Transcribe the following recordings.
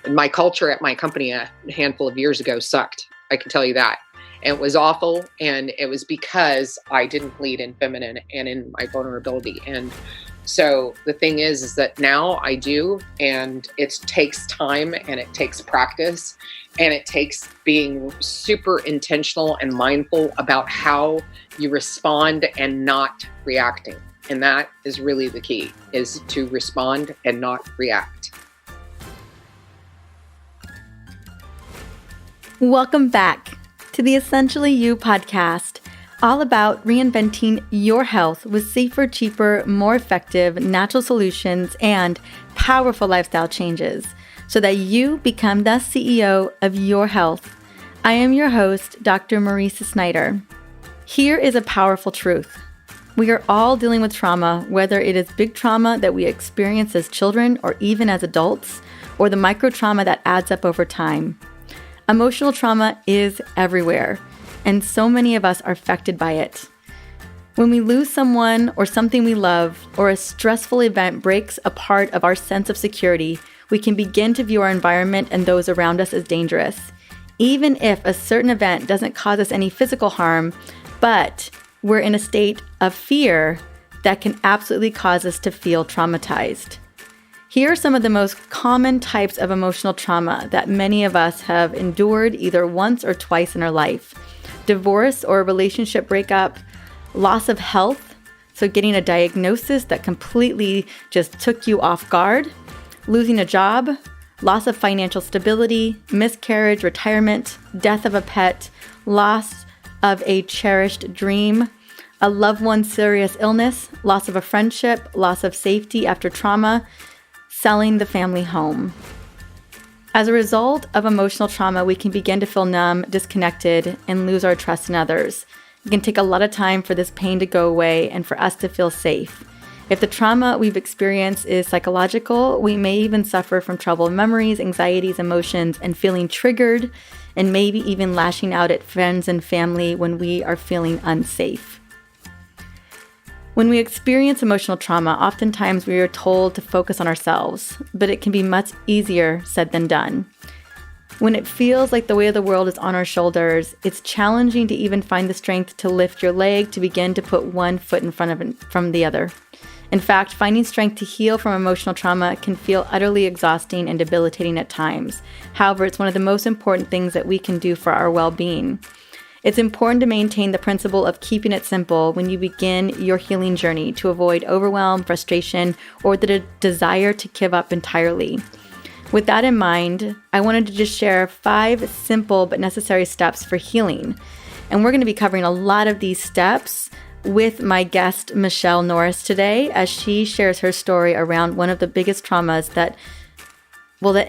My culture at my company a handful of years ago sucked. I can tell you that. And it was awful. And it was because I didn't lead in feminine and in my vulnerability. And so the thing is that now I do, and it takes time and it takes practice and it takes being super intentional and mindful about how you respond and not reacting. And that is really the key, is to respond and not react. Welcome back to the Essentially You podcast, all about reinventing your health with safer, cheaper, more effective natural solutions and powerful lifestyle changes so that you become the CEO of your health. I am your host, Dr. Marisa Snyder. Here is a powerful truth. We are all dealing with trauma, whether it is big trauma that we experience as children or even as adults, or the micro trauma that adds up over time. Emotional trauma is everywhere, and so many of us are affected by it. When we lose someone or something we love, or a stressful event breaks a part of our sense of security, we can begin to view our environment and those around us as dangerous, even if a certain event doesn't cause us any physical harm, but we're in a state of fear that can absolutely cause us to feel traumatized. Here are some of the most common types of emotional trauma that many of us have endured either once or twice in our life. Divorce or relationship breakup, loss of health, so getting a diagnosis that completely just took you off guard, losing a job, loss of financial stability, miscarriage, retirement, death of a pet, loss of a cherished dream, a loved one's serious illness, loss of a friendship, loss of safety after trauma, selling the family home. As a result of emotional trauma, we can begin to feel numb, disconnected, and lose our trust in others. It can take a lot of time for this pain to go away and for us to feel safe. If the trauma we've experienced is psychological, we may even suffer from troubled memories, anxieties, emotions, and feeling triggered, and maybe even lashing out at friends and family when we are feeling unsafe. When we experience emotional trauma, oftentimes we are told to focus on ourselves, but it can be much easier said than done. When it feels like the weight of the world is on our shoulders, it's challenging to even find the strength to lift your leg to begin to put one foot in front of from the other. In fact, finding strength to heal from emotional trauma can feel utterly exhausting and debilitating at times. However, it's one of the most important things that we can do for our well-being. It's important to maintain the principle of keeping it simple when you begin your healing journey to avoid overwhelm, frustration, or the desire to give up entirely. With that in mind, I wanted to just share 5 simple but necessary steps for healing. And we're going to be covering a lot of these steps with my guest, Michelle Noris, today, as she shares her story around one of the biggest traumas that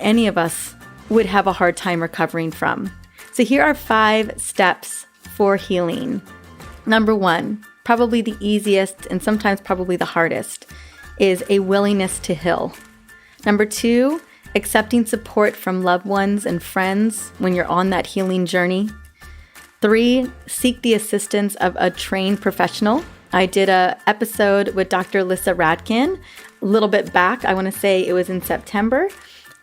any of us would have a hard time recovering from. So here are 5 steps for healing. Number 1, probably the easiest and sometimes probably the hardest, is a willingness to heal. Number 2, accepting support from loved ones and friends when you're on that healing journey. 3, seek the assistance of a trained professional. I did an episode with Dr. Lissa Radkin a little bit back. I want to say it was in September.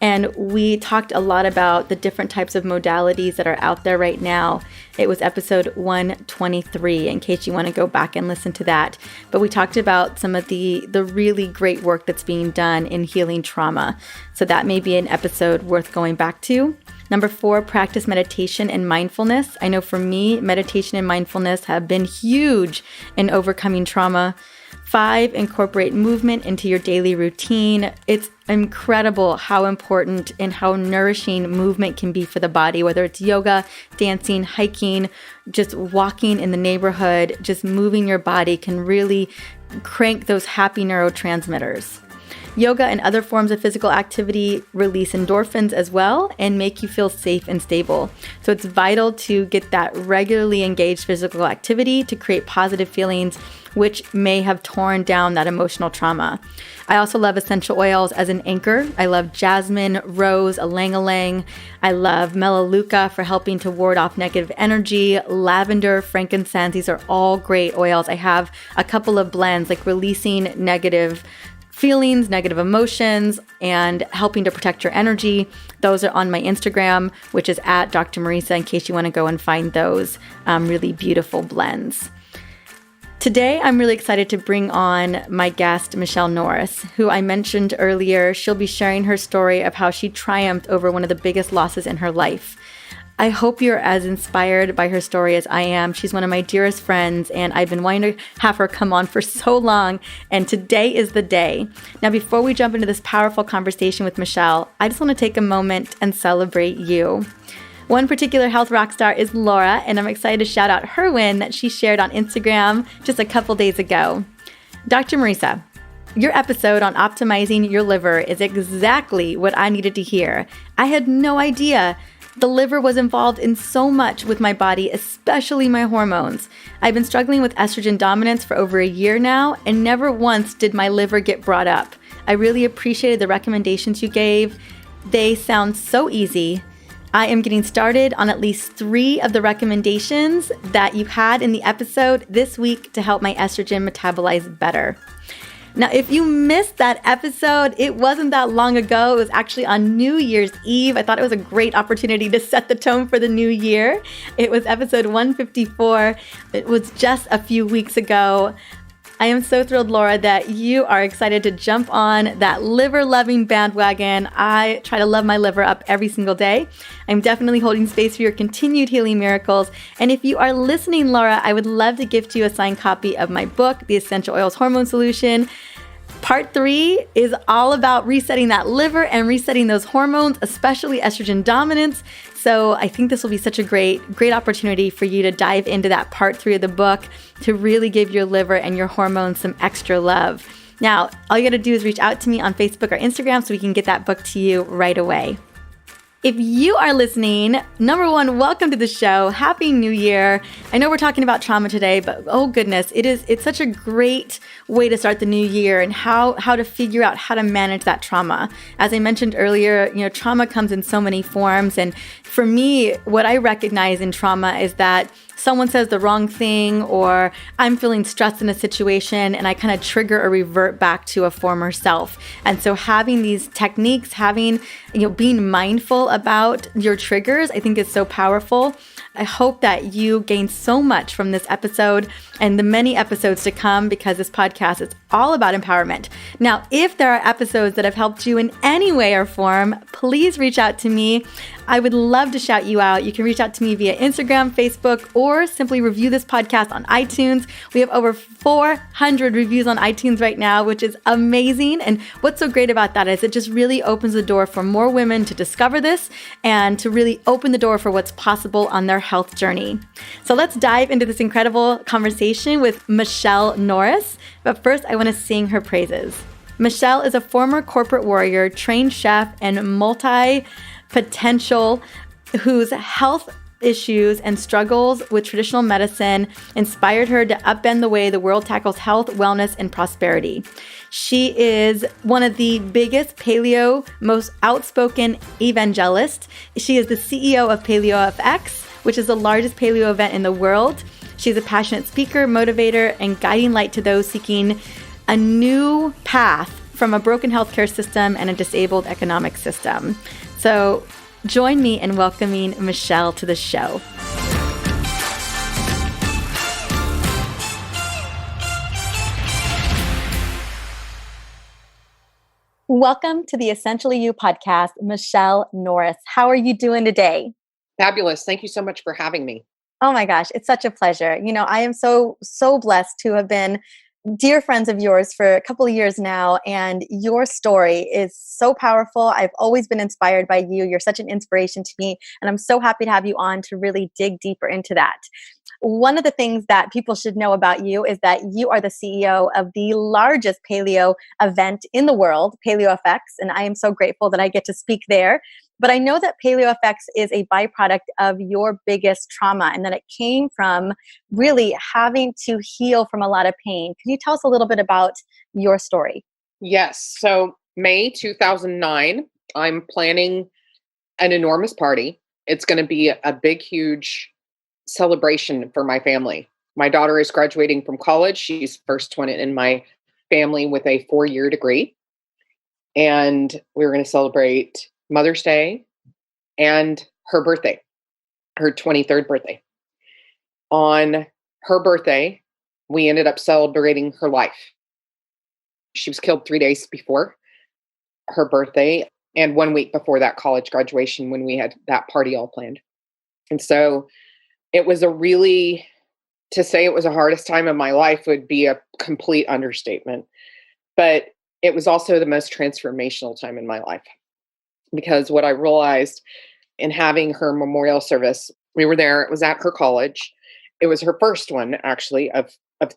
And we talked a lot about the different types of modalities that are out there right now. It was episode 123, in case you want to go back and listen to that. But we talked about some of the really great work that's being done in healing trauma. So that may be an episode worth going back to. Number 4, practice meditation and mindfulness. I know for me, meditation and mindfulness have been huge in overcoming trauma. 5, incorporate movement into your daily routine. It's incredible how important and how nourishing movement can be for the body, whether it's yoga, dancing, hiking, just walking in the neighborhood, just moving your body can really crank those happy neurotransmitters. Yoga and other forms of physical activity release endorphins as well and make you feel safe and stable. So it's vital to get that regularly engaged physical activity to create positive feelings, which may have torn down that emotional trauma. I also love essential oils as an anchor. I love jasmine, rose, ylang-ylang. I love melaleuca for helping to ward off negative energy, lavender, frankincense. These are all great oils. I have a couple of blends like releasing negative feelings, negative emotions, and helping to protect your energy. Those are on my Instagram, which is at Dr. Marisa, in case you want to go and find those really beautiful blends. Today, I'm really excited to bring on my guest, Michelle Noris, who I mentioned earlier. She'll be sharing her story of how she triumphed over one of the biggest losses in her life. I hope you're as inspired by her story as I am. She's one of my dearest friends, and I've been wanting to have her come on for so long, and today is the day. Now, before we jump into this powerful conversation with Michelle, I just want to take a moment and celebrate you. One particular health rock star is Laura, and I'm excited to shout out her win that she shared on Instagram just a couple days ago. Dr. Marisa, your episode on optimizing your liver is exactly what I needed to hear. I had no idea the liver was involved in so much with my body, especially my hormones. I've been struggling with estrogen dominance for over a year now, and never once did my liver get brought up. I really appreciated the recommendations you gave. They sound so easy. I am getting started on at least 3 of the recommendations that you had in the episode this week to help my estrogen metabolize better. Now, if you missed that episode, it wasn't that long ago. It was actually on New Year's Eve. I thought it was a great opportunity to set the tone for the new year. It was episode 154. It was just a few weeks ago. I am so thrilled, Laura, that you are excited to jump on that liver-loving bandwagon. I try to love my liver up every single day. I'm definitely holding space for your continued healing miracles. And if you are listening, Laura, I would love to gift you a signed copy of my book, The Essential Oils Hormone Solution. Part 3 is all about resetting that liver and resetting those hormones, especially estrogen dominance. So I think this will be such a great opportunity for you to dive into that part 3 of the book to really give your liver and your hormones some extra love. Now, all you got to do is reach out to me on Facebook or Instagram so we can get that book to you right away. If you are listening, number 1, welcome to the show. Happy New Year. I know we're talking about trauma today, but oh goodness, it's such a great way to start the new year and how to figure out how to manage that trauma. As I mentioned earlier, trauma comes in so many forms. And for me, what I recognize in trauma is that someone says the wrong thing, or I'm feeling stressed in a situation and I kind of trigger or revert back to a former self. And so having these techniques, being mindful about your triggers, I think is so powerful. I hope that you gain so much from this episode and the many episodes to come, because this podcast is all about empowerment. Now, if there are episodes that have helped you in any way or form, please reach out to me. I would love to shout you out. You can reach out to me via Instagram, Facebook, or simply review this podcast on iTunes. We have over 400 reviews on iTunes right now, which is amazing. And what's so great about that is it just really opens the door for more women to discover this and to really open the door for what's possible on their health journey. So let's dive into this incredible conversation with Michelle Noris. But first, I want to sing her praises. Michelle is a former corporate warrior, trained chef, and multi-potential whose health issues and struggles with traditional medicine inspired her to upend the way the world tackles health, wellness, and prosperity. She is one of the biggest Paleo, most outspoken evangelists. She is the CEO of Paleo FX, which is the largest Paleo event in the world. She's a passionate speaker, motivator, and guiding light to those seeking a new path from a broken healthcare system and a disabled economic system. So join me in welcoming Michelle to the show. Welcome to the Essentially You podcast, Michelle Noris. How are you doing today? Fabulous. Thank you so much for having me. Oh my gosh, it's such a pleasure. I am so blessed to have been dear friends of yours for a couple of years now, and your story is so powerful. I've always been inspired by you. You're such an inspiration to me, and I'm so happy to have you on to really dig deeper into that. One of the things that people should know about you is that you are the CEO of the largest paleo event in the world, Paleo FX, and I am so grateful that I get to speak there. But I know that Paleo FX is a byproduct of your biggest trauma, and that it came from really having to heal from a lot of pain. Can you tell us a little bit about your story? Yes. So May 2009, I'm planning an enormous party. It's going to be a big, huge celebration for my family. My daughter is graduating from college. She's first one in my family with a 4-year degree. And we were going to celebrate Mother's Day and her birthday, her 23rd birthday. On her birthday, we ended up celebrating her life. She was killed 3 days before her birthday and 1 week before that college graduation when we had that party all planned. And so it was to say it was the hardest time of my life would be a complete understatement. But it was also the most transformational time in my life because what I realized in having her memorial service, we were there, it was at her college. It was her first one, actually, of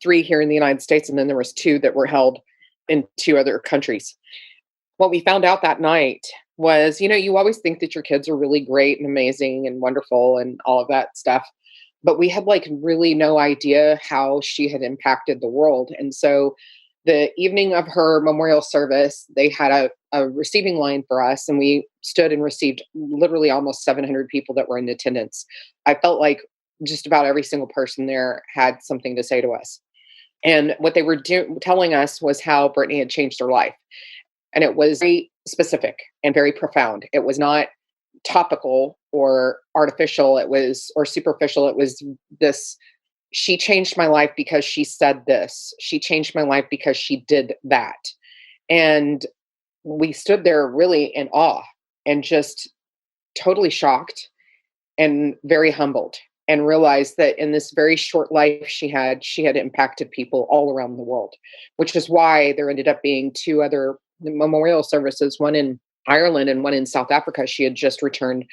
3 here in the United States. And then there was 2 that were held in 2 other countries. What we found out that night was, you always think that your kids are really great and amazing and wonderful and all of that stuff. But we had really no idea how she had impacted the world. And so the evening of her memorial service, they had a receiving line for us, and we stood and received literally almost 700 people that were in attendance. I felt like just about every single person there had something to say to us. And what they were telling us was how Brittany had changed her life. And it was very specific and very profound. It was not topical or artificial. Or superficial. It was this: she changed my life because she said this. She changed my life because she did that. And we stood there really in awe and just totally shocked and very humbled, and realized that in this very short life she had impacted people all around the world, which is why there ended up being 2 other memorial services, one in Ireland and one in South Africa. She had just returned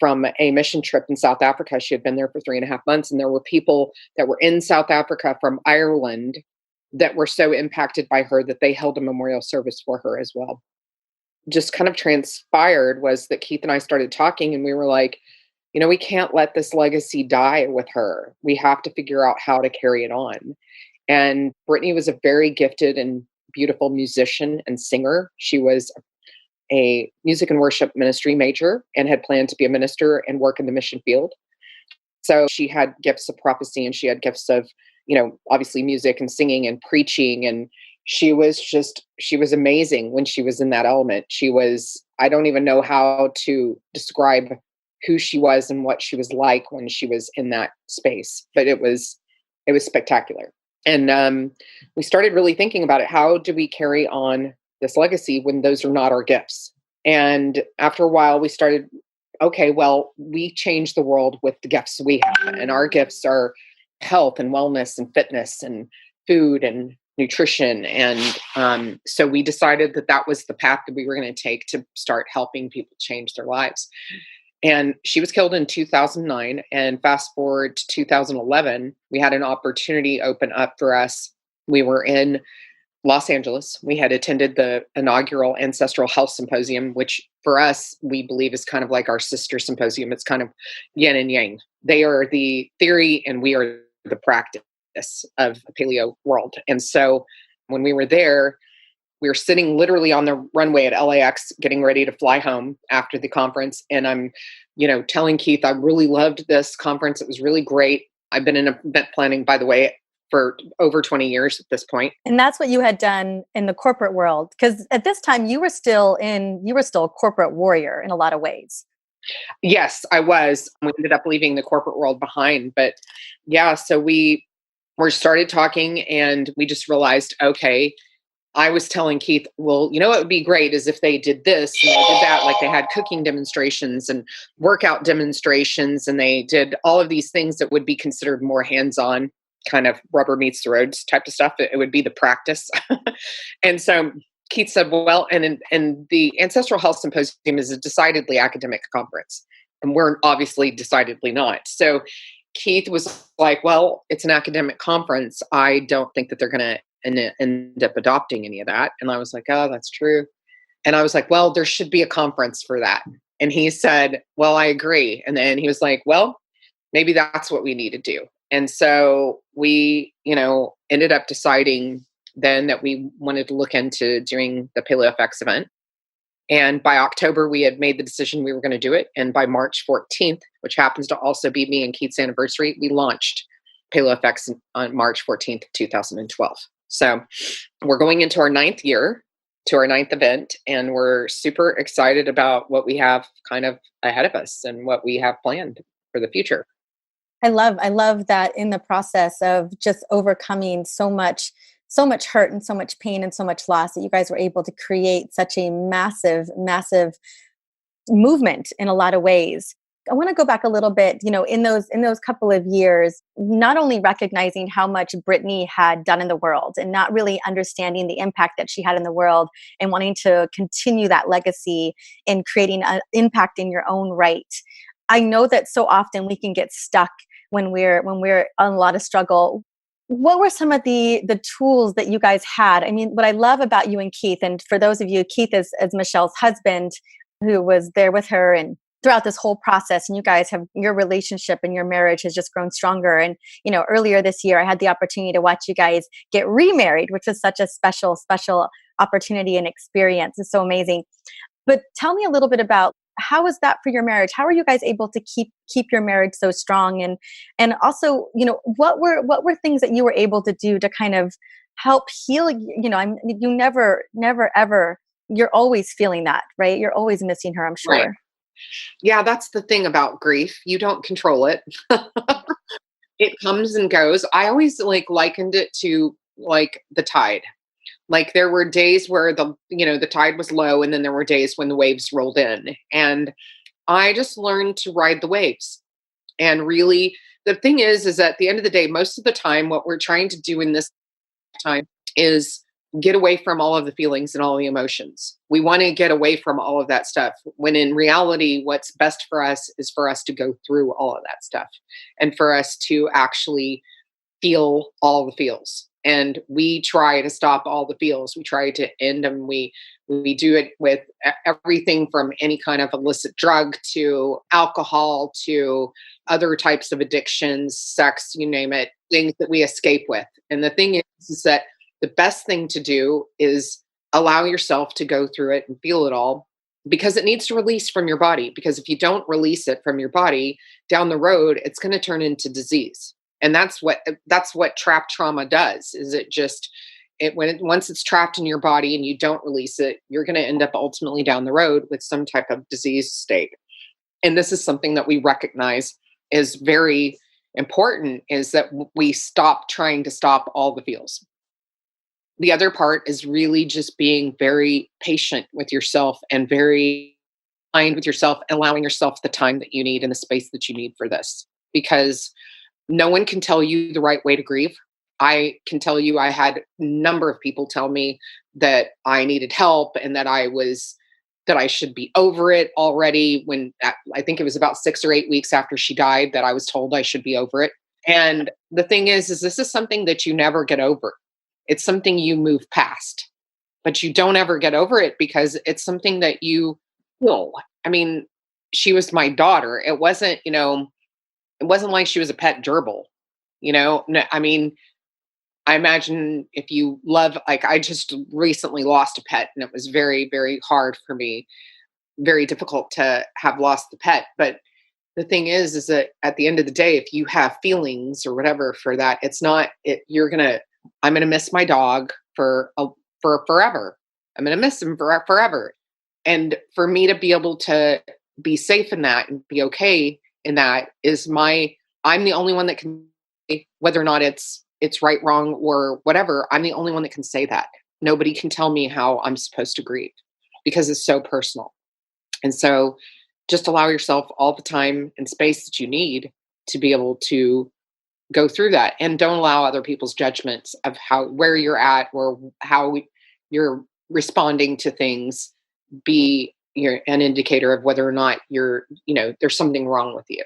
from a mission trip in South Africa. She had been there for 3.5 months. And there were people that were in South Africa from Ireland that were so impacted by her that they held a memorial service for her as well. Just kind of transpired was that Keith and I started talking, and we were like, we can't let this legacy die with her. We have to figure out how to carry it on. And Brittany was a very gifted and beautiful musician and singer. She was a music and worship ministry major and had planned to be a minister and work in the mission field. So she had gifts of prophecy, and she had gifts of, obviously music and singing and preaching. And she was amazing when she was in that element. I don't even know how to describe who she was and what she was like when she was in that space, but it was spectacular. And we started really thinking about it. How do we carry on this legacy when those are not our gifts? And after a while, we started, okay, well, we change the world with the gifts we have. And our gifts are health and wellness and fitness and food and nutrition. And so we decided that was the path that we were going to take to start helping people change their lives. And she was killed in 2009. And fast forward to 2011, we had an opportunity open up for us. We were in Los Angeles. We had attended the inaugural Ancestral Health Symposium, which for us, we believe is kind of like our sister symposium. It's kind of yin and yang. They are the theory and we are the practice of the Paleo world. And so when we were there, we were sitting literally on the runway at LAX, getting ready to fly home after the conference. And I'm, telling Keith, I really loved this conference. It was really great. I've been in event planning, by the way, for over 20 years at this point. And that's what you had done in the corporate world. Because at this time you were still a corporate warrior in a lot of ways. Yes, I was. We ended up leaving the corporate world behind. But yeah, so we started talking and we just realized, okay, I was telling Keith, well, what would be great is if they did this and they did that, like they had cooking demonstrations and workout demonstrations, and they did all of these things that would be considered more hands-on, kind of rubber meets the roads type of stuff. It would be the practice. And so Keith said, well, and the Ancestral Health Symposium is a decidedly academic conference, and we're obviously decidedly not. So Keith was like, well, it's an academic conference. I don't think that they're going to end up adopting any of that. And I was like, oh, that's true. And I was like, well, there should be a conference for that. And he said, well, I agree. And then he was like, well, maybe that's what we need to do. And so we, ended up deciding then that we wanted to look into doing the PaleoFX event. And by October, we had made the decision we were going to do it. And by March 14th, which happens to also be me and Keith's anniversary, we launched PaleoFX on March 14th, 2012. So we're going into our ninth year, to our ninth event, and we're super excited about what we have kind of ahead of us and what we have planned for the future. I love that in the process of just overcoming so much hurt and so much pain and so much loss, that you guys were able to create such a massive movement in a lot of ways. I want to go back a little bit, in those couple of years, not only recognizing how much Brittany had done in the world and not really understanding the impact that she had in the world, and wanting to continue that legacy and creating an impact in your own right. I know that so often we can get stuck when we're on a lot of struggle. What were some of the tools that you guys had? I mean, what I love about you and Keith, and for those of you, Keith is as Michelle's husband, who was there with her and throughout this whole process, and you guys have, your relationship and your marriage has just grown stronger. And earlier this year I had the opportunity to watch you guys get remarried, which was such a special opportunity and experience. It's so amazing. But tell me a little bit about, how was that for your marriage? How are you guys able to keep your marriage so strong? And also, what were things that you were able to do to kind of help heal? You never ever, you're always feeling that, right? You're always missing her, I'm Right. sure. Yeah, that's the thing about grief. You don't control it. It comes and goes. I always likened it to like the tide. Like there were days where the tide was low, and then there were days when the waves rolled in. And I just learned to ride the waves. And really, the thing is at the end of the day, most of the time, what we're trying to do in this time is get away from all of the feelings and all the emotions. We want to get away from all of that stuff, when in reality, what's best for us is for us to go through all of that stuff and for us to actually feel all the feels. And we try to stop all the feels. We try to end them. We do it with everything from any kind of illicit drug to alcohol to other types of addictions, sex, you name it, things that we escape with. And the thing is that the best thing to do is allow yourself to go through it and feel it all, because it needs to release from your body. Because if you don't release it from your body, down the road, it's going to turn into disease. And that's what trapped trauma does. Is it just once it's trapped in your body and you don't release it, you're going to end up ultimately down the road with some type of disease state. And this is something that we recognize is very important, is that we stop trying to stop all the feels. The other part is really just being very patient with yourself and very kind with yourself, allowing yourself the time that you need and the space that you need for this. Because no one can tell you the right way to grieve. I can tell you, I had a number of people tell me that I needed help and that I should be over it already, when I think it was about 6 or 8 weeks after she died that I was told I should be over it. And the thing is this is something that you never get over. It's something you move past, but you don't ever get over it, because it's something that you will. I mean, she was my daughter. It wasn't like she was a pet gerbil, No, I mean, I imagine if you love, like I just recently lost a pet, and it was very, very hard for me, very difficult to have lost the pet. But the thing is that at the end of the day, if you have feelings or whatever for that, I'm going to miss my dog for forever. I'm going to miss him for forever. And for me to be able to be safe in that and be okay in that I'm the only one that can, whether or not it's right, wrong, or whatever. I'm the only one that can say that. Nobody can tell me how I'm supposed to grieve, because it's so personal. And so just allow yourself all the time and space that you need to be able to go through that, and don't allow other people's judgments of where you're at or how you're responding to things be an indicator of whether or not there's something wrong with you.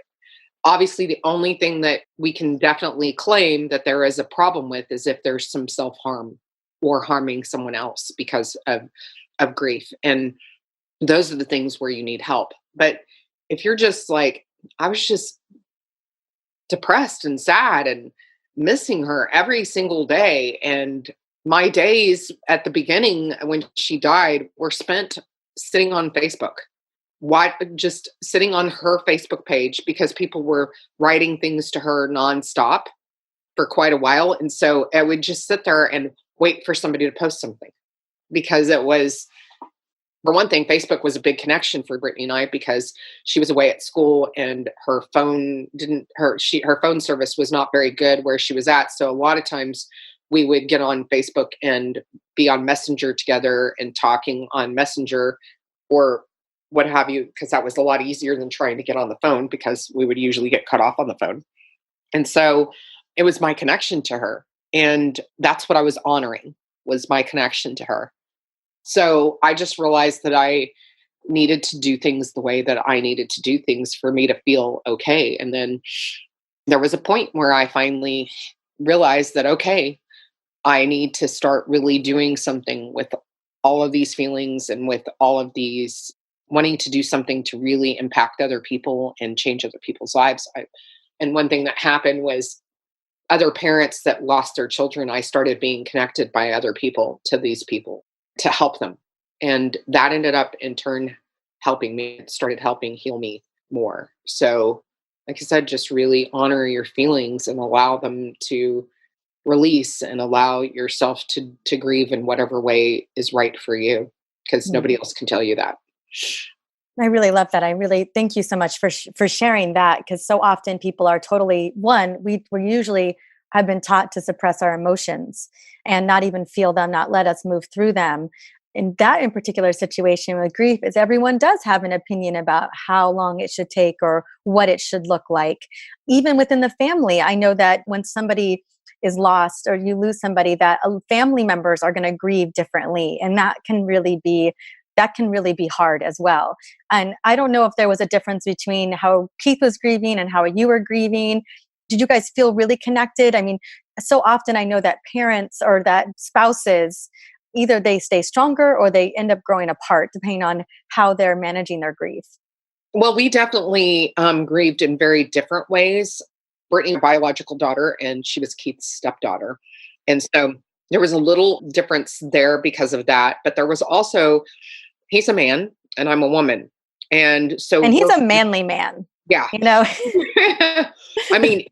Obviously, the only thing that we can definitely claim that there is a problem with is if there's some self-harm or harming someone else because of grief. And those are the things where you need help. But if you're just like, I was just depressed and sad and missing her every single day, and my days at the beginning when she died were spent sitting on Facebook. Just sitting on her Facebook page, because people were writing things to her nonstop for quite a while. And so I would just sit there and wait for somebody to post something, because it was, for one thing, Facebook was a big connection for Brittany and I, because she was away at school and her phone service was not very good where she was at. So a lot of times we would get on Facebook and be on Messenger together and talking on Messenger or what have you, because that was a lot easier than trying to get on the phone, because we would usually get cut off on the phone. And so it was my connection to her. And that's what I was honoring, was my connection to her. So I just realized that I needed to do things the way that I needed to do things for me to feel okay. And then there was a point where I finally realized that, okay, I need to start really doing something with all of these feelings and with all of these wanting to do something to really impact other people and change other people's lives. And one thing that happened was other parents that lost their children, I started being connected by other people to these people to help them. And that ended up in turn helping me. It started helping heal me more. So, like I said, just really honor your feelings and allow them to release, and allow yourself to grieve in whatever way is right for you, because nobody else can tell you that. I really love that. I really thank you so much for sharing that, because so often people are totally, we usually have been taught to suppress our emotions and not even feel them, not let us move through them. In that in particular situation with grief, is everyone does have an opinion about how long it should take or what it should look like. Even within the family, I know that when somebody is lost or you lose somebody, that family members are going to grieve differently, and that can really be hard as well. And I don't know if there was a difference between how Keith was grieving and how you were grieving. Did you guys feel really connected? I mean, so often I know that parents or that spouses, either they stay stronger or they end up growing apart depending on how they're managing their grief. Well, we definitely grieved in very different ways. Brittany, my biological daughter, and she was Keith's stepdaughter. And so there was a little difference there because of that. But there was also, he's a man and I'm a woman. And so, and he's a manly man. Yeah. You know, I mean,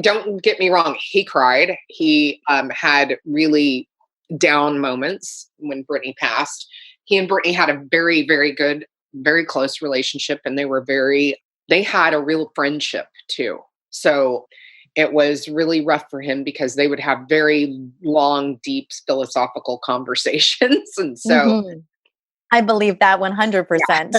don't get me wrong. He cried. He had really down moments when Brittany passed. He and Brittany had a very, very good, very close relationship. And they had a real friendship too. So it was really rough for him, because they would have very long, deep philosophical conversations. And so I believe that 100%.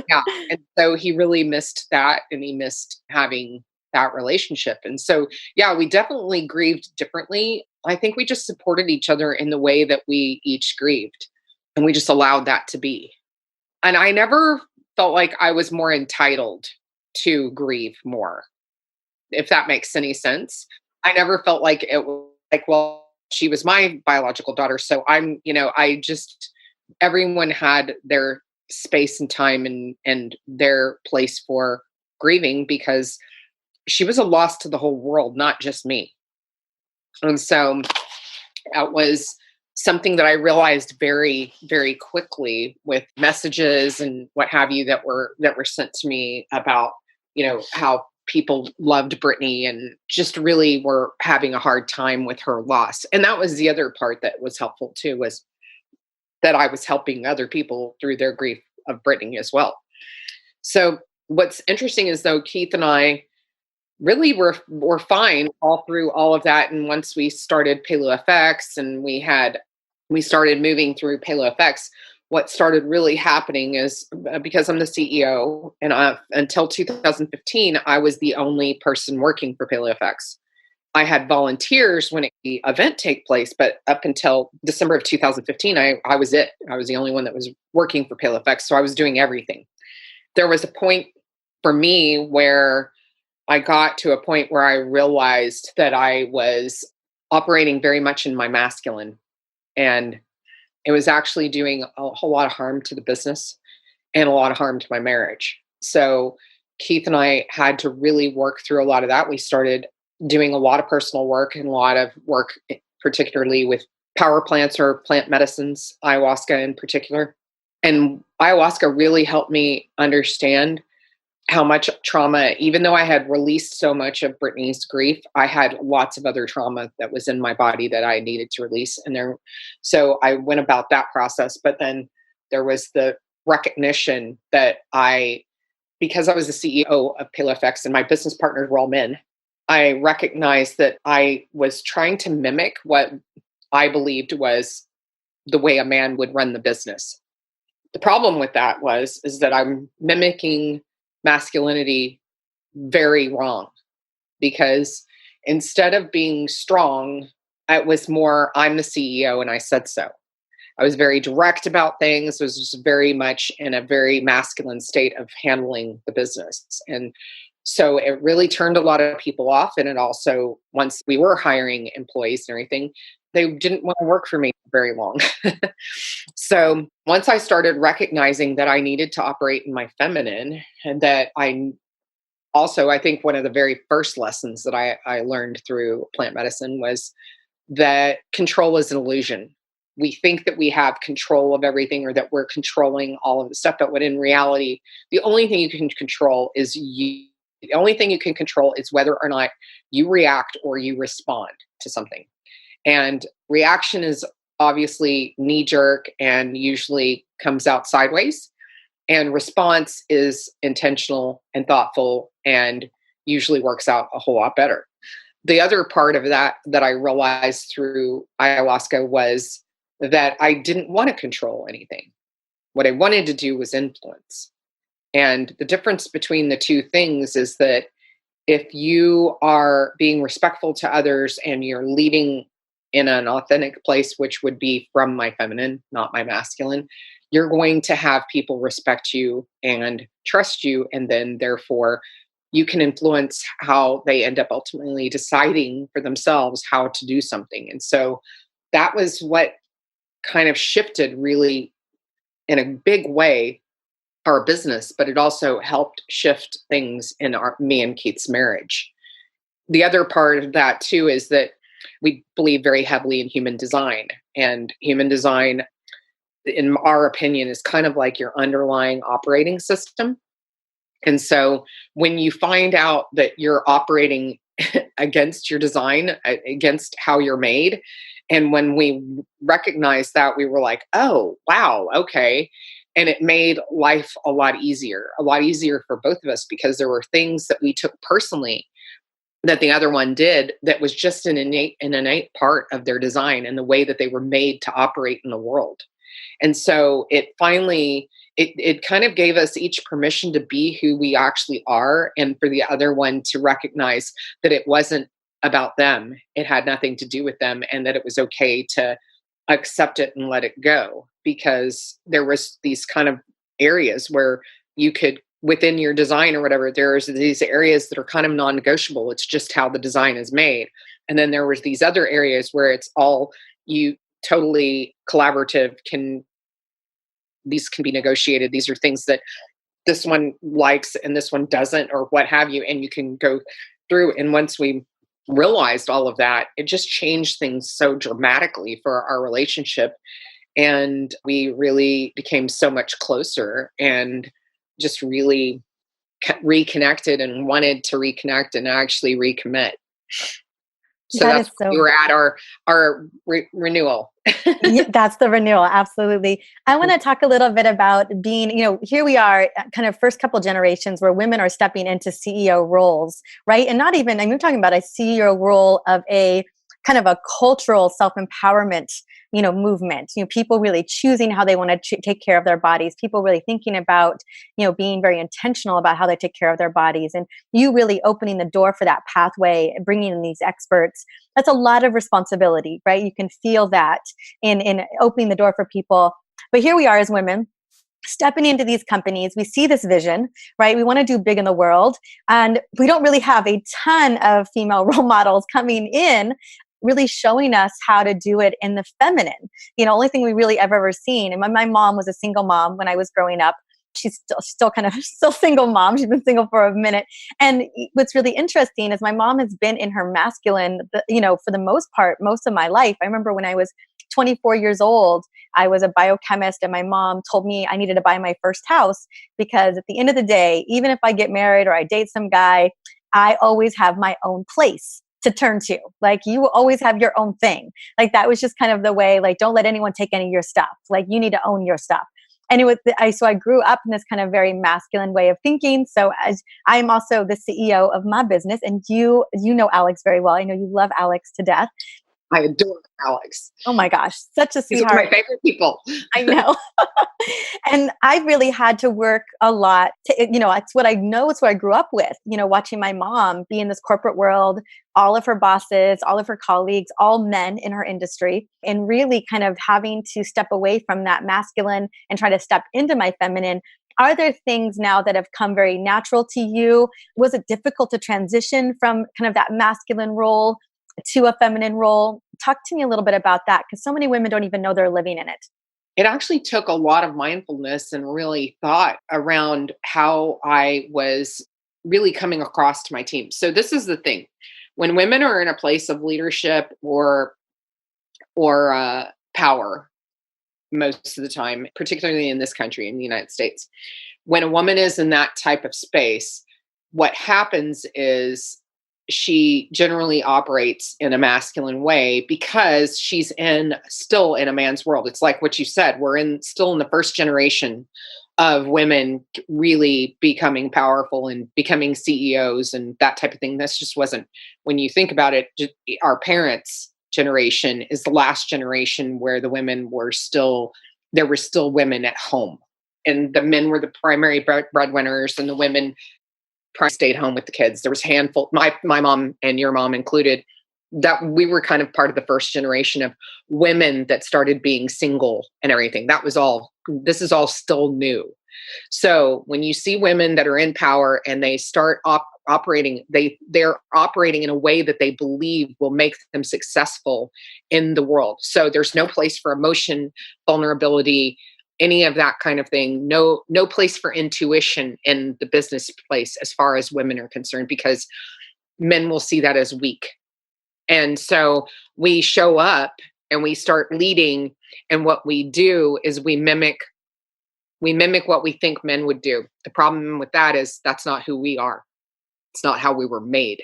Yeah. And so he really missed that, and he missed having that relationship. And so, yeah, we definitely grieved differently. I think we just supported each other in the way that we each grieved, and we just allowed that to be. And I never felt like I was more entitled to grieve more, if that makes any sense. I never felt like it was like, well, she was my biological daughter. So everyone had their space and time and their place for grieving, because she was a loss to the whole world, not just me. And so that was something that I realized very, very quickly with messages and what have you that were sent to me about, how people loved Brittany and just really were having a hard time with her loss. And that was the other part that was helpful too, was that I was helping other people through their grief of Brittany as well. So what's interesting is, though, Keith and I really were fine all through all of that. And once we started Paleo FX and we started moving through Paleo FX, what started really happening is, because I'm the CEO, and until 2015, I was the only person working for Paleo FX. I had volunteers when the event take place, but up until December of 2015, I was it. I was the only one that was working for Paleo FX. So I was doing everything. There was a point for me where I got to a point where I realized that I was operating very much in my masculine, and it was actually doing a whole lot of harm to the business and a lot of harm to my marriage. So Keith and I had to really work through a lot of that. We started doing a lot of personal work and a lot of work, particularly with power plants or plant medicines, ayahuasca in particular. And ayahuasca really helped me understand how much trauma, even though I had released so much of Brittany's grief, I had lots of other trauma that was in my body that I needed to release. So I went about that process. But then there was the recognition that because I was the CEO of Paleo and my business partners were all men, I recognized that I was trying to mimic what I believed was the way a man would run the business. The problem with that is that I'm mimicking masculinity very wrong, because instead of being strong, it was more, I'm the CEO and I said so. I was very direct about things. It was just very much in a very masculine state of handling the business. And so it really turned a lot of people off. And it also, once we were hiring employees and everything, they didn't want to work for me very long. So once I started recognizing that I needed to operate in my feminine, and that I think one of the very first lessons that I learned through plant medicine was that control is an illusion. We think that we have control of everything, or that we're controlling all of the stuff, but when in reality, the only thing you can control is you. The only thing you can control is whether or not you react or you respond to something. And reaction is obviously knee jerk and usually comes out sideways. And response is intentional and thoughtful and usually works out a whole lot better. The other part of that I realized through ayahuasca was that I didn't want to control anything. What I wanted to do was influence. And the difference between the two things is that if you are being respectful to others and you're leading in an authentic place, which would be from my feminine, not my masculine, you're going to have people respect you and trust you. And then therefore you can influence how they end up ultimately deciding for themselves how to do something. And so that was what kind of shifted really in a big way our business, but it also helped shift things in me and Keith's marriage. The other part of that too is that we believe very heavily in human design, and human design, in our opinion, is kind of like your underlying operating system. And so when you find out that you're operating against your design, against how you're made, and when we recognized that, we were like, oh, wow, okay. And it made life a lot easier for both of us, because there were things that we took personally that the other one did that was just an innate part of their design and the way that they were made to operate in the world. And so it finally, it kind of gave us each permission to be who we actually are, and for the other one to recognize that it wasn't about them. It had nothing to do with them, and that it was okay to accept it and let it go, because there was these kind of areas where you could, within your design or whatever, there's these areas that are kind of non-negotiable. It's just how the design is made. And then there was these other areas where it's all you totally collaborative, these can be negotiated. These are things that this one likes and this one doesn't, or what have you. And you can go through. And once we realized all of that, it just changed things so dramatically for our relationship. And we really became so much closer and just really reconnected and wanted to reconnect and actually recommit. So that's we were at our renewal. Yeah, that's the renewal. Absolutely. I want to talk a little bit about being, here we are kind of first couple generations where women are stepping into CEO roles, right? And not even, I'm talking about a CEO role of a kind of a cultural self-empowerment, movement, people really choosing how they want to take care of their bodies, people really thinking about, being very intentional about how they take care of their bodies, and you really opening the door for that pathway, bringing in these experts. That's a lot of responsibility, right? You can feel that in opening the door for people. But here we are as women, stepping into these companies. We see this vision, right? We want to do big in the world. And we don't really have a ton of female role models coming in really showing us how to do it in the feminine. Only thing we really ever seen. And my mom was a single mom when I was growing up. She's still kind of still single mom. She's been single for a minute. And what's really interesting is my mom has been in her masculine, for the most part, most of my life. I remember when I was 24 years old, I was a biochemist and my mom told me I needed to buy my first house because at the end of the day, even if I get married or I date some guy, I always have my own place to turn to. Like, you will always have your own thing. Like, that was just kind of the way, like, don't let anyone take any of your stuff. Like, you need to own your stuff. And so I grew up in this kind of very masculine way of thinking. So as I'm also the CEO of my business, and you know Alex very well. I know you love Alex to death. I adore Alex. Oh my gosh, such a He's one of sweetheart. my favorite people. I know. And I really had to work a lot it's what I know, it's what I grew up with, watching my mom be in this corporate world, all of her bosses, all of her colleagues, all men in her industry, and really kind of having to step away from that masculine and try to step into my feminine. Are there things now that have come very natural to you? Was it difficult to transition from kind of that masculine role to a feminine role? Talk to me a little bit about that, because so many women don't even know they're living in it. It actually took a lot of mindfulness and really thought around how I was really coming across to my team. So this is the thing. When women are in a place of leadership or power, most of the time, particularly in this country, in the United States, when a woman is in that type of space, what happens is she generally operates in a masculine way because she's still in a man's world. It's like what you said, still in the first generation of women really becoming powerful and becoming CEOs and that type of thing. This just wasn't, when you think about it, our parents' generation is the last generation where there were still women at home, and the men were the primary breadwinners and the women stayed home with the kids. There was a handful, my mom and your mom included, that we were kind of part of the first generation of women that started being single and everything. This is all still new. So when you see women that are in power and they start operating, they're operating in a way that they believe will make them successful in the world. So there's no place for emotion, vulnerability, any of that kind of thing. No place for intuition in the business place as far as women are concerned, because men will see that as weak. And so we show up and we start leading, and what we do is we mimic what we think men would do. The problem with that is that's not who we are. It's not how we were made.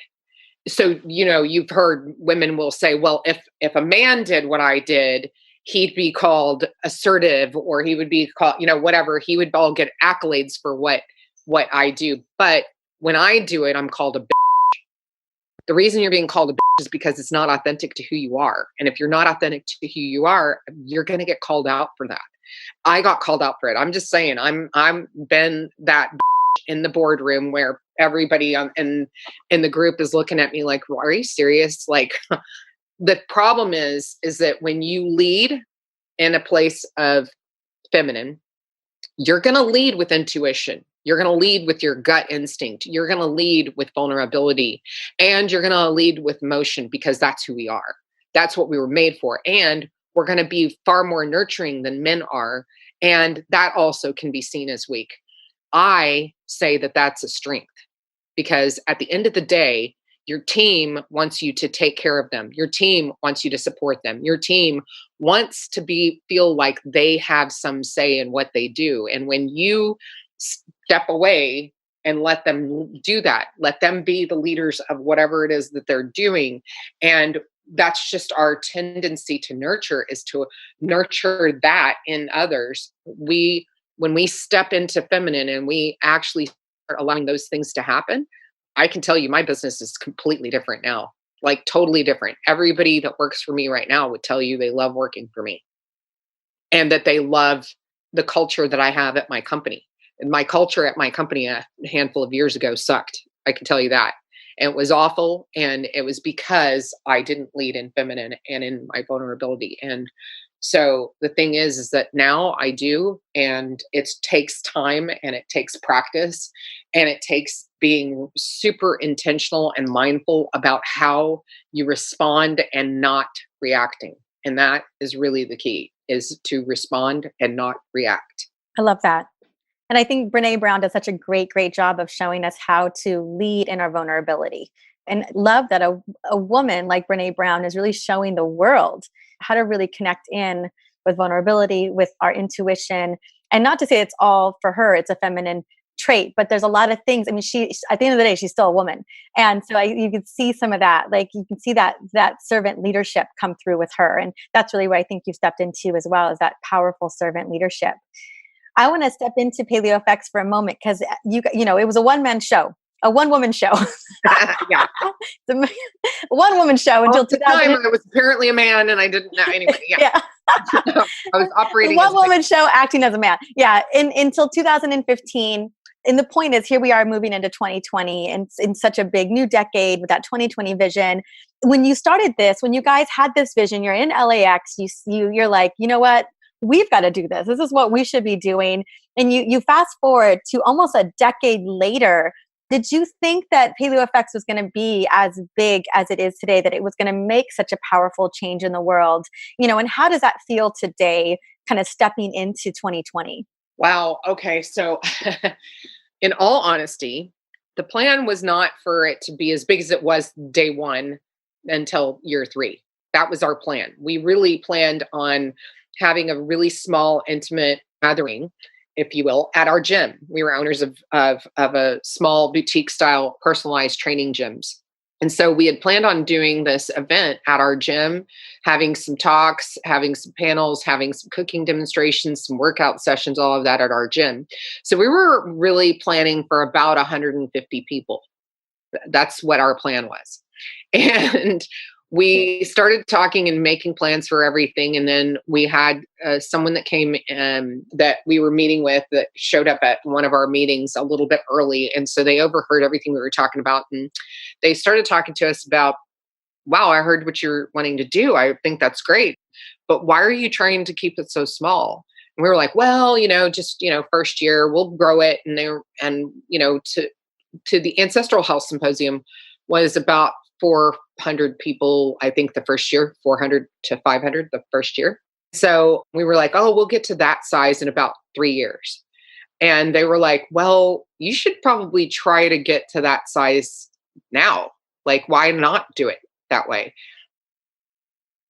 So, you've heard women will say, well, if a man did what I did, he'd be called assertive, or he would be called, whatever. He would all get accolades for what I do. But when I do it, I'm called a bitch. The reason you're being called a bitch is because it's not authentic to who you are. And if you're not authentic to who you are, you're going to get called out for that. I got called out for it. I'm just saying, I'm been that bitch in the boardroom where everybody in the group is looking at me like, well, are you serious? Like, the problem is that when you lead in a place of feminine, you're going to lead with intuition. You're going to lead with your gut instinct. You're going to lead with vulnerability, and you're going to lead with emotion, because that's who we are. That's what we were made for. And we're going to be far more nurturing than men are. And that also can be seen as weak. I say that that's a strength, because at the end of the day, your team wants you to take care of them. Your team wants you to support them. Your team wants to feel like they have some say in what they do. And when you step away and let them do that, let them be the leaders of whatever it is that they're doing. And that's just our tendency to nurture, is to nurture that in others. When we step into feminine and we actually start allowing those things to happen, I can tell you my business is completely different now, like totally different. Everybody that works for me right now would tell you they love working for me, and that they love the culture that I have at my company. And my culture at my company a handful of years ago sucked. I can tell you that. And it was awful. And it was because I didn't lead in feminine and in my vulnerability. And so the thing is that now I do, and it takes time and it takes practice, and it takes being super intentional and mindful about how you respond and not reacting. And that is really the key, is to respond and not react. I love that. And I think Brene Brown does such a great, great job of showing us how to lead in our vulnerability. And love that a woman like Brene Brown is really showing the world how to really connect in with vulnerability, with our intuition. And not to say it's all for her, it's a feminine trait, but there's a lot of things. I mean, she, at the end of the day, she's still a woman. And so you can see some of that, like you can see that servant leadership come through with her. And that's really what I think you stepped into as well, is that powerful servant leadership. I want to step into Paleo Effects for a moment, because you know, it was a one-man show, a one-woman show. Yeah. The one woman show until 2000. I was apparently a man and I didn't know anyway. Yeah. Yeah. I was operating one woman show acting as a man. Yeah. Until 2015. And the point is, here we are moving into 2020 and in such a big new decade with that 2020 vision. When you started this, when you guys had this vision, you're in LAX, you're like, you know what? We've got to do this. This is what we should be doing. And you fast forward to almost a decade later. Did you think that Paleo Effects was going to be as big as it is today, that it was going to make such a powerful change in the world? You know, and how does that feel today, kind of stepping into 2020? Wow. Okay. So in all honesty, the plan was not for it to be as big as it was day one until year 3. That was our plan. We really planned on having a really small, intimate gathering, if you will, at our gym. We were owners of a small boutique style personalized training gyms. And so we had planned on doing this event at our gym, having some talks, having some panels, having some cooking demonstrations, some workout sessions, all of that at our gym. So we were really planning for about 150 people. That's what our plan was. And we started talking and making plans for everything. And then we had someone that came that we were meeting with that showed up at one of our meetings a little bit early. And so they overheard everything we were talking about. And they started talking to us about, wow, I heard what you're wanting to do. I think that's great. But why are you trying to keep it so small? And we were like, well, just, first year we'll grow it. And to the Ancestral Health Symposium was about 400 people, I think the first year, 400 to 500 the first year. So we were like, oh, we'll get to that size in about 3 years. And they were like, well, you should probably try to get to that size now. Like, why not do it that way?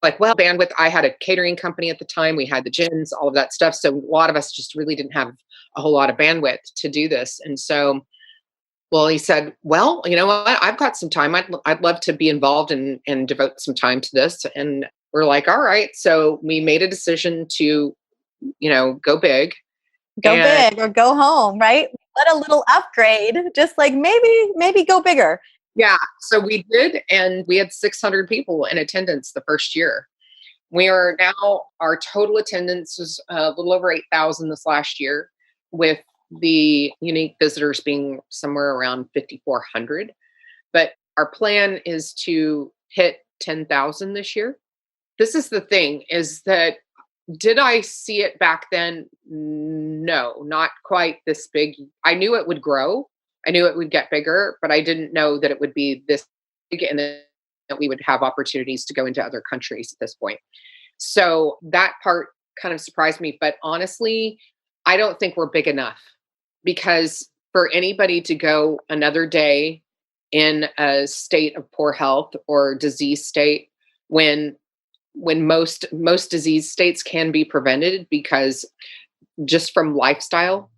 Like, well, bandwidth, I had a catering company at the time. We had the gyms, all of that stuff. So a lot of us just really didn't have a whole lot of bandwidth to do this. And so well, he said, well, you know what? I've got some time. I'd love to be involved and devote some time to this. And we're like, all right. So we made a decision to, go big. Go big or go home, right? Let a little upgrade, just like maybe go bigger. Yeah. So we did. And we had 600 people in attendance the first year. We are now, our total attendance was a little over 8,000 this last year, with the unique visitors being somewhere around 5,400. But our plan is to hit 10,000 this year. This is the thing, is that did I see it back then? No, not quite this big. I knew it would grow. I knew it would get bigger, but I didn't know that it would be this big and that we would have opportunities to go into other countries at this point. So that part kind of surprised me. But honestly, I don't think we're big enough. Because for anybody to go another day in a state of poor health or disease state, when most disease states can be prevented because just from lifestyle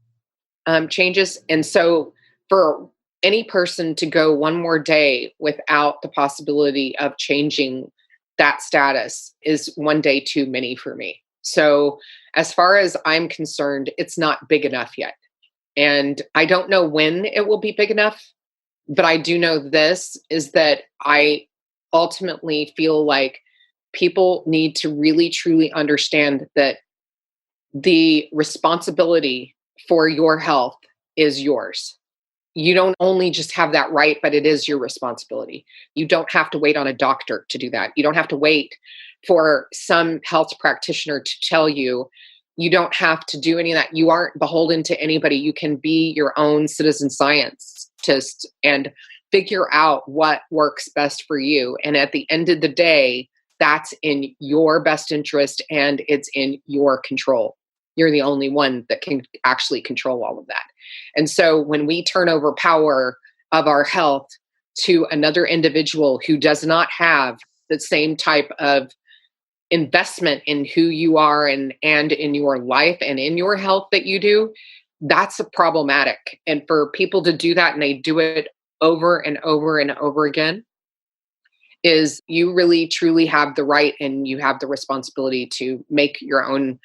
changes. And so for any person to go one more day without the possibility of changing that status is one day too many for me. So as far as I'm concerned, it's not big enough yet. And I don't know when it will be big enough, but I do know this is that I ultimately feel like people need to really, truly understand that the responsibility for your health is yours. You don't only just have that right, but it is your responsibility. You don't have to wait on a doctor to do that. You don't have to wait for some health practitioner to tell you. You don't have to do any of that. You aren't beholden to anybody. You can be your own citizen scientist and figure out what works best for you. And at the end of the day, that's in your best interest and it's in your control. You're the only one that can actually control all of that. And so when we turn over power of our health to another individual who does not have the same type of investment in who you are and in your life and in your health that you do, that's problematic. And for people to do that and they do it over and over and over again, is you really truly have the right and you have the responsibility to make your own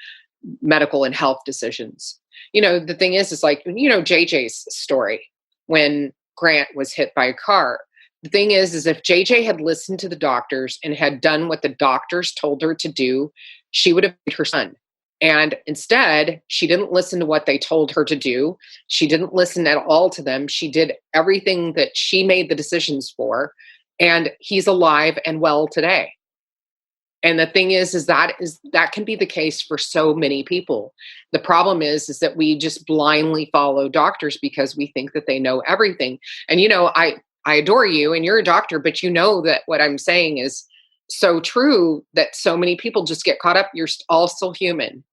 medical and health decisions. The thing is like, JJ's story when Grant was hit by a car. The thing is if JJ had listened to the doctors and had done what the doctors told her to do, she would have been her son. And instead, she didn't listen to what they told her to do. She didn't listen at all to them. She did everything that she made the decisions for. And he's alive and well today. And the thing is that can be the case for so many people. The problem is that we just blindly follow doctors because we think that they know everything. And I adore you and you're a doctor, but you know that what I'm saying is so true, that so many people just get caught up. You're all still human.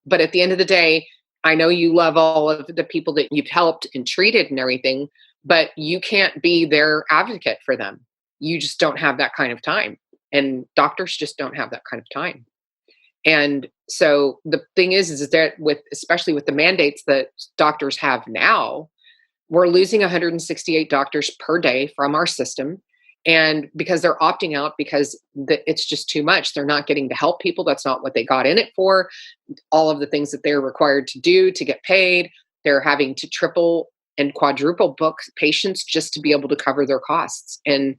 But at the end of the day, I know you love all of the people that you've helped and treated and everything, but you can't be their advocate for them. You just don't have that kind of time. And doctors just don't have that kind of time. And so the thing is that especially with the mandates that doctors have now, we're losing 168 doctors per day from our system. And because they're opting out because it's just too much. They're not getting to help people. That's not what they got in it for. All of the things that they're required to do to get paid, they're having to triple and quadruple book patients just to be able to cover their costs. And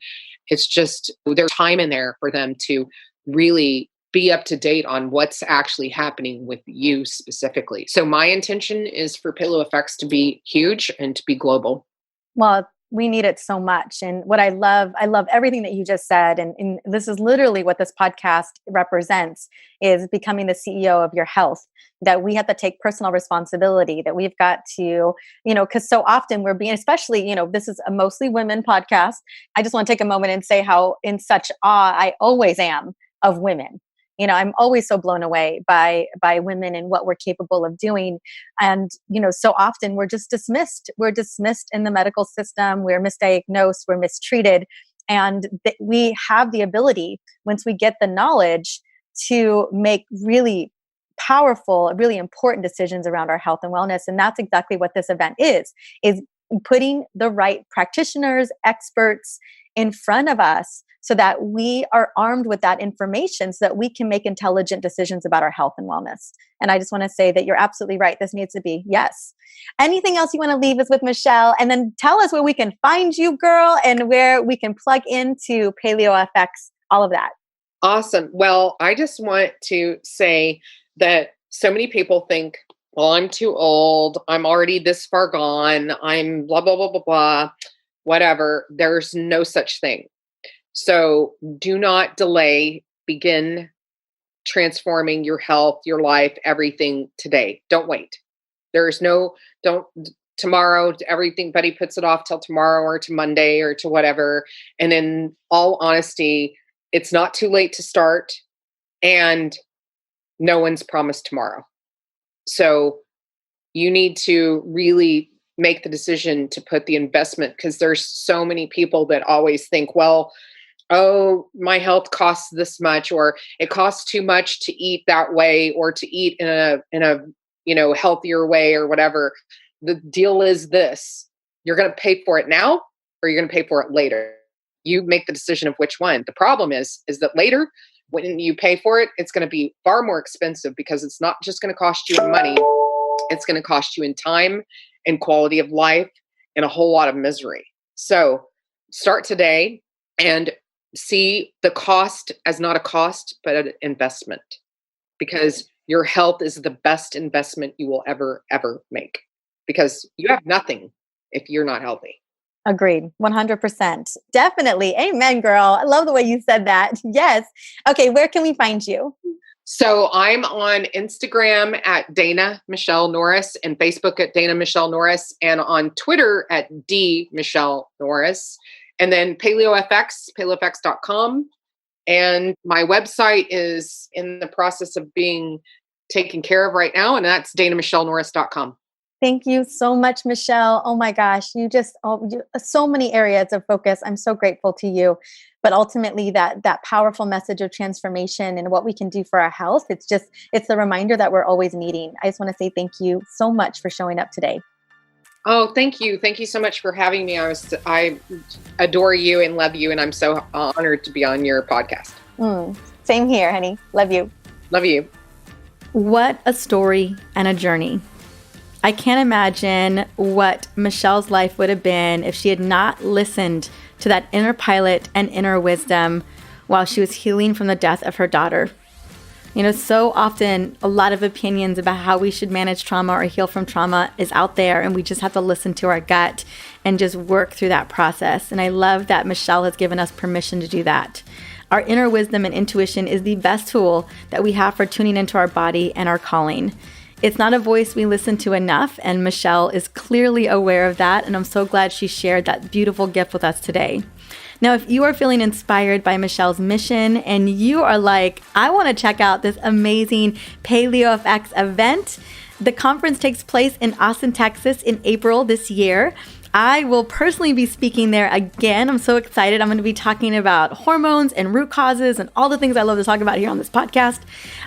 it's just, there's time in there for them to really be up to date on what's actually happening with you specifically. So my intention is for Paleo Effects to be huge and to be global. Well, we need it so much. And what I love everything that you just said. And this is literally what this podcast represents, is becoming the CEO of your health, that we have to take personal responsibility, that we've got to, because so often we're being, especially, this is a mostly women podcast. I just want to take a moment and say how in such awe I always am of women. I'm always so blown away by women and what we're capable of doing. And, so often we're just dismissed. We're dismissed in the medical system. We're misdiagnosed. We're mistreated. And we have the ability, once we get the knowledge, to make really powerful, really important decisions around our health and wellness. And that's exactly what this event is putting the right practitioners, experts in front of us so that we are armed with that information so that we can make intelligent decisions about our health and wellness. And I just want to say that you're absolutely right. This needs to be, yes. Anything else you want to leave us with, Michelle? And then tell us where we can find you, girl, and where we can plug into Paleo FX, all of that. Awesome. Well, I just want to say that so many people think, well, I'm too old. I'm already this far gone. I'm blah, blah, blah, blah, blah, whatever. There's no such thing. So do not delay. Begin transforming your health, your life, everything today. Don't wait. Tomorrow, everybody puts it off till tomorrow or to Monday or to whatever. And in all honesty, it's not too late to start, and no one's promised tomorrow. So you need to really make the decision to put the investment, because there's so many people that always think, well, oh, my health costs this much, or it costs too much to eat that way, or to eat in a healthier way or whatever. The deal is this: you're going to pay for it now, or you're going to pay for it later. You make the decision of which one. The problem is that later, when you pay for it, it's going to be far more expensive, because it's not just going to cost you in money. It's going to cost you in time and quality of life and a whole lot of misery. So start today and see the cost as not a cost, but an investment, because your health is the best investment you will ever make, because you have nothing if you're not healthy. Agreed. 100%. Definitely. Amen, girl. I love the way you said that. Yes. Okay. Where can we find you? So I'm on Instagram at Dana Michelle Noris, and Facebook at Dana Michelle Noris, and on Twitter at D Michelle Noris, and then PaleoFX, paleofx.com. And my website is in the process of being taken care of right now, and that's danamichellenorris.com. Thank you so much, Michelle. Oh my gosh, so many areas of focus. I'm so grateful to you. But ultimately, that powerful message of transformation and what we can do for our health, it's the reminder that we're always needing. I just want to say thank you so much for showing up today. Oh, thank you. Thank you so much for having me. I adore you and love you, and I'm so honored to be on your podcast. Same here, honey. Love you. Love you. What a story and a journey. I can't imagine what Michelle's life would have been if she had not listened to that inner pilot and inner wisdom while she was healing from the death of her daughter. You know, so often a lot of opinions about how we should manage trauma or heal from trauma is out there, and we just have to listen to our gut and just work through that process. And I love that Michelle has given us permission to do that. Our inner wisdom and intuition is the best tool that we have for tuning into our body and our calling. It's not a voice we listen to enough, and Michelle is clearly aware of that, and I'm so glad she shared that beautiful gift with us today. Now, if you are feeling inspired by Michelle's mission and you are like, I want to check out this amazing Paleo FX event, the conference takes place in Austin, Texas in April this year. I will personally be speaking there again. I'm so excited. I'm going to be talking about hormones and root causes and all the things I love to talk about here on this podcast.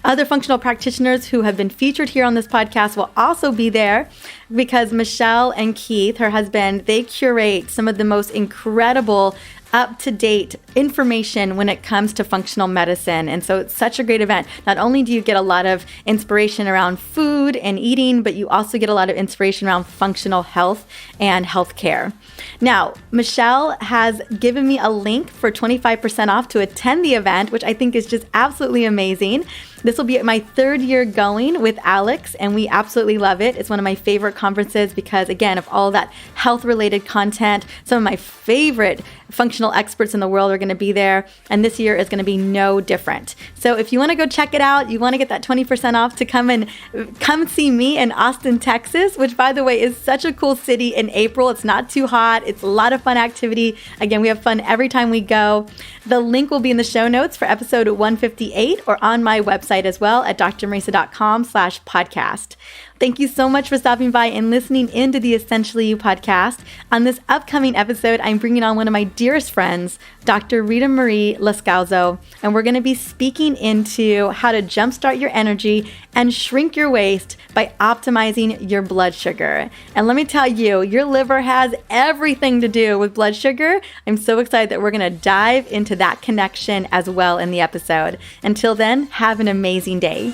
Other functional practitioners who have been featured here on this podcast will also be there because Michelle and Keith, her husband, they curate some of the most incredible up-to-date information when it comes to functional medicine. And so it's such a great event. Not only do you get a lot of inspiration around food and eating, but you also get a lot of inspiration around functional health and healthcare. Now, Michelle has given me a link for 25% off to attend the event, which I think is just absolutely amazing. This will be my third year going with Alex, and we absolutely love it. It's one of my favorite conferences because, again, of all that health-related content, some of my favorite functional experts in the world are going to be there, and this year is going to be no different. So if you want to go check it out, you want to get that 20% off to come see me in Austin, Texas, which, by the way, is such a cool city in April. It's not too hot. It's a lot of fun activity. Again, we have fun every time we go. The link will be in the show notes for episode 158 or on my website as well at drmarisa.com/podcast. Thank you so much for stopping by and listening into the Essentially You podcast. On this upcoming episode, I'm bringing on one of my dearest friends, Dr. Rita Marie Lascauzo, and we're going to be speaking into how to jumpstart your energy and shrink your waist by optimizing your blood sugar. And let me tell you, your liver has everything to do with blood sugar. I'm so excited that we're going to dive into that connection as well in the episode. Until then, have an amazing day.